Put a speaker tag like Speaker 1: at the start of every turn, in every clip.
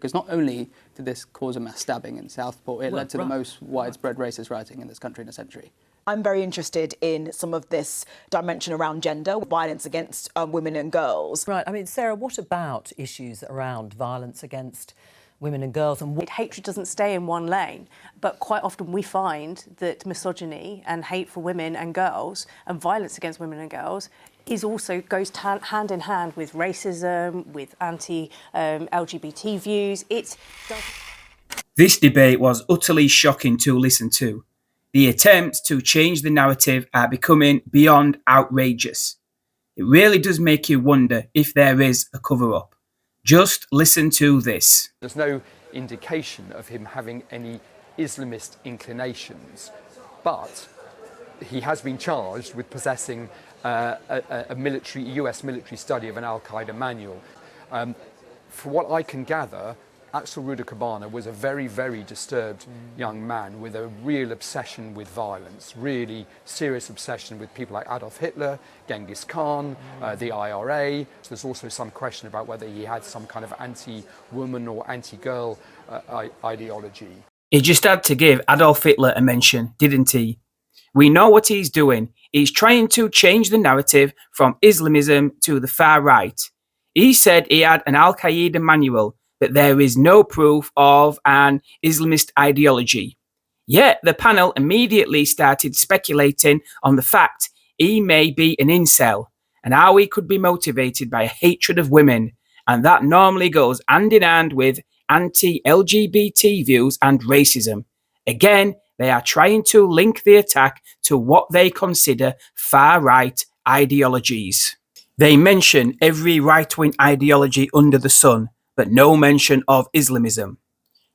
Speaker 1: because not only did this cause a mass stabbing in Southport, it led to the most widespread racist rioting in this country in a century.
Speaker 2: I'm very interested in some of this dimension around gender, violence against women and girls.
Speaker 3: Right, I mean, Sarah, what about issues around violence against women and girls? And
Speaker 4: hatred doesn't stay in one lane, but quite often we find that misogyny and hate for women and girls and violence against women and girls goes hand in hand with racism, with anti-LGBT views.
Speaker 5: This debate was utterly shocking to listen to. The attempts to change the narrative are becoming beyond outrageous. It really does make you wonder if there is a cover-up. Just listen to this.
Speaker 6: There's no indication of him having any Islamist inclinations, but he has been charged with possessing a US military study of an Al-Qaeda manual. For what I can gather, Axel Ruder-Cabana was a very, very disturbed young man with a real obsession with violence, really serious obsession with people like Adolf Hitler, Genghis Khan, the IRA. So there's also some question about whether he had some kind of anti-woman or anti-girl ideology.
Speaker 5: He just had to give Adolf Hitler a mention, didn't he? We know what he's doing. He's trying to change the narrative from Islamism to the far right. He said he had an Al-Qaeda manual, but there is no proof of an Islamist ideology. Yet the panel immediately started speculating on the fact he may be an incel and how he could be motivated by a hatred of women, and that normally goes hand in hand with anti-LGBT views and racism. Again, they are trying to link the attack to what they consider far-right ideologies. They mention every right-wing ideology under the sun, but no mention of Islamism.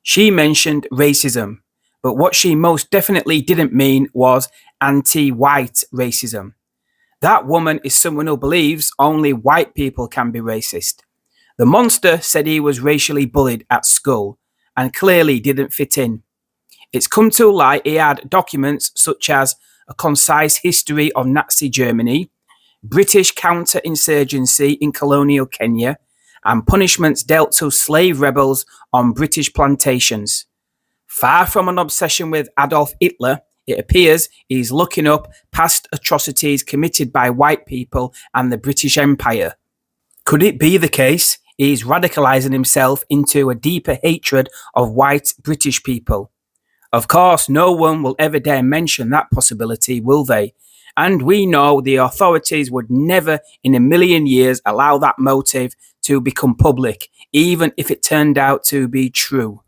Speaker 5: She mentioned racism, but what she most definitely didn't mean was anti-white racism. That woman is someone who believes only white people can be racist. The monster said he was racially bullied at school and clearly didn't fit in. It's come to light he had documents such as a concise history of Nazi Germany, British counterinsurgency in colonial Kenya, and punishments dealt to slave rebels on British plantations. Far from an obsession with Adolf Hitler, it appears he's looking up past atrocities committed by white people and the British Empire. Could it be the case he's radicalising himself into a deeper hatred of white British people? Of course, no one will ever dare mention that possibility, will they? And we know the authorities would never in a million years allow that motive to become public, even if it turned out to be true.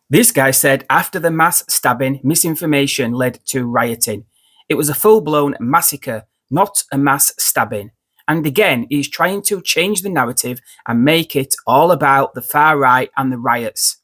Speaker 5: This guy said after the mass stabbing, misinformation led to rioting. It was a full-blown massacre, not a mass stabbing. And again, he's trying to change the narrative and make it all about the far right and the riots.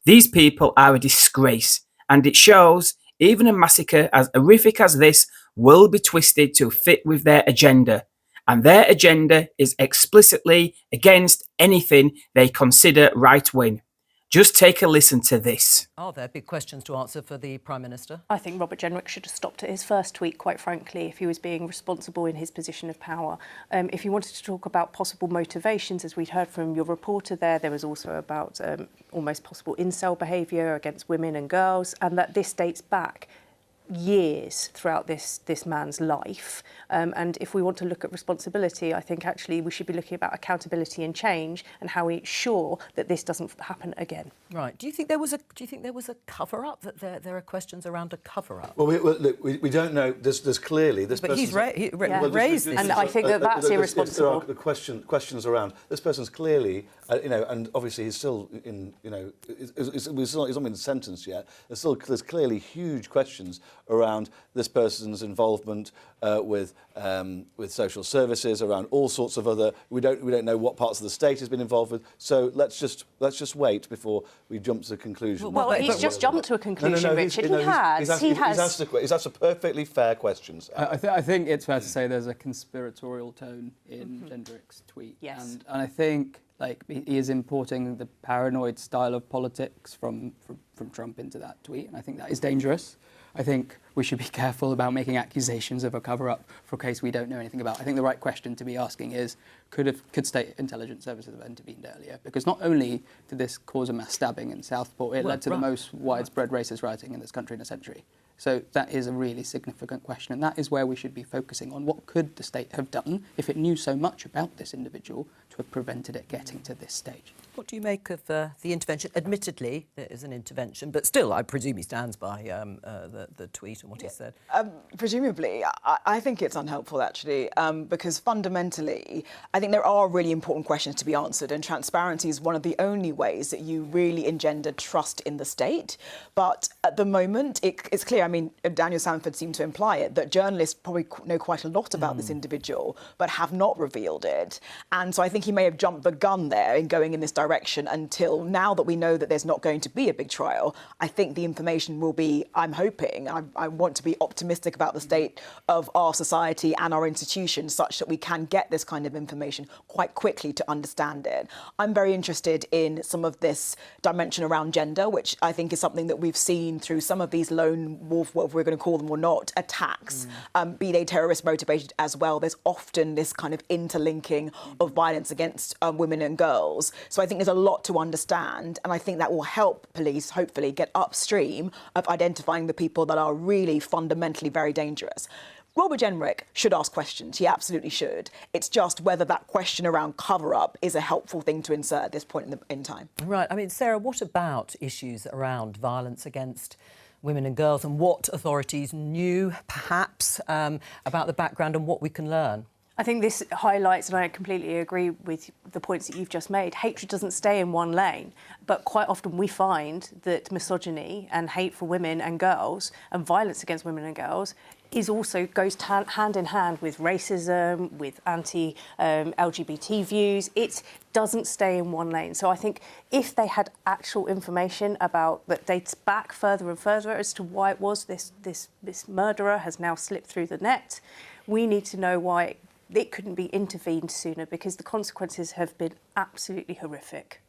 Speaker 5: These people are a disgrace, and it shows even a massacre as horrific as this will be twisted to fit with their agenda. And their agenda is explicitly against anything they consider right-wing. Just take a listen to this.
Speaker 3: Are there big questions to answer for the Prime Minister?
Speaker 4: I think Robert Jenrick should have stopped at his first tweet, quite frankly, if he was being responsible in his position of power. If you wanted to talk about possible motivations, as we'd heard from your reporter there was also about almost possible incel behaviour against women and girls, and that this dates back years throughout this man's life. And if we want to look at responsibility, I think actually we should be looking about accountability and change and how we ensure that this doesn't happen again.
Speaker 3: Right. Do you think there was a cover-up? That there are questions around a cover-up?
Speaker 7: Well, look, we don't know. There's clearly this.
Speaker 3: But he's raised this,
Speaker 4: and I think that's irresponsible.
Speaker 7: There are questions around this person's clearly, and obviously he's still in, he's not been sentenced yet. There's clearly huge questions around this person's involvement with social services, around all sorts of other. We don't know what parts of the state he's been involved with. So let's just wait before we jump to the conclusion.
Speaker 4: Well, he's just jumped to a conclusion, Richard.
Speaker 7: He's asked a perfectly fair questions.
Speaker 1: I think it's fair to say there's a conspiratorial tone in Jenrick's tweet.
Speaker 4: Yes.
Speaker 1: And I think he is importing the paranoid style of politics from Trump into that tweet, and I think that is dangerous. I think we should be careful about making accusations of a cover-up for a case we don't know anything about. I think the right question to be asking is, could state intelligence services have intervened earlier? Because not only did this cause a mass stabbing in Southport, it led to the most widespread racist rioting in this country in a century. So that is a really significant question, and that is where we should be focusing on what could the state have done if it knew so much about this individual to have prevented it getting to this stage.
Speaker 3: What do you make of the intervention? Admittedly, it is an intervention, but still, I presume he stands by the tweet and what he said.
Speaker 2: Presumably, I think it's unhelpful, actually, because fundamentally, I think there are really important questions to be answered, and transparency is one of the only ways that you really engender trust in the state. But at the moment, it's clear, I mean, Daniel Sanford seemed to imply it, that journalists probably know quite a lot about this individual, but have not revealed it. And so I think he may have jumped the gun there in going in this direction until now that we know that there's not going to be a big trial. I think the information will be, I'm hoping, I want to be optimistic about the state of our society and our institutions such that we can get this kind of information quite quickly to understand it. I'm very interested in some of this dimension around gender, which I think is something that we've seen through some of these lone wolf, what we're going to call them or not, attacks, be they terrorist motivated as well. There's often this kind of interlinking of violence against women and girls. So I think there's a lot to understand, and I think that will help police hopefully get upstream of identifying the people that are really fundamentally very dangerous. Robert Jenrick should ask questions. He absolutely should. It's just whether that question around cover-up is a helpful thing to insert at this point in time.
Speaker 3: Right. I mean, Sarah, what about issues around violence against women and girls, and what authorities knew, perhaps, about the background and what we can learn?
Speaker 4: I think this highlights, and I completely agree with the points that you've just made, hatred doesn't stay in one lane, but quite often we find that misogyny and hate for women and girls and violence against women and girls goes hand in hand with racism, with anti-LGBT views. It doesn't stay in one lane. So I think if they had actual information about that dates back further and further as to why it was this murderer has now slipped through the net, we need to know why it couldn't be intervened sooner, because the consequences have been absolutely horrific.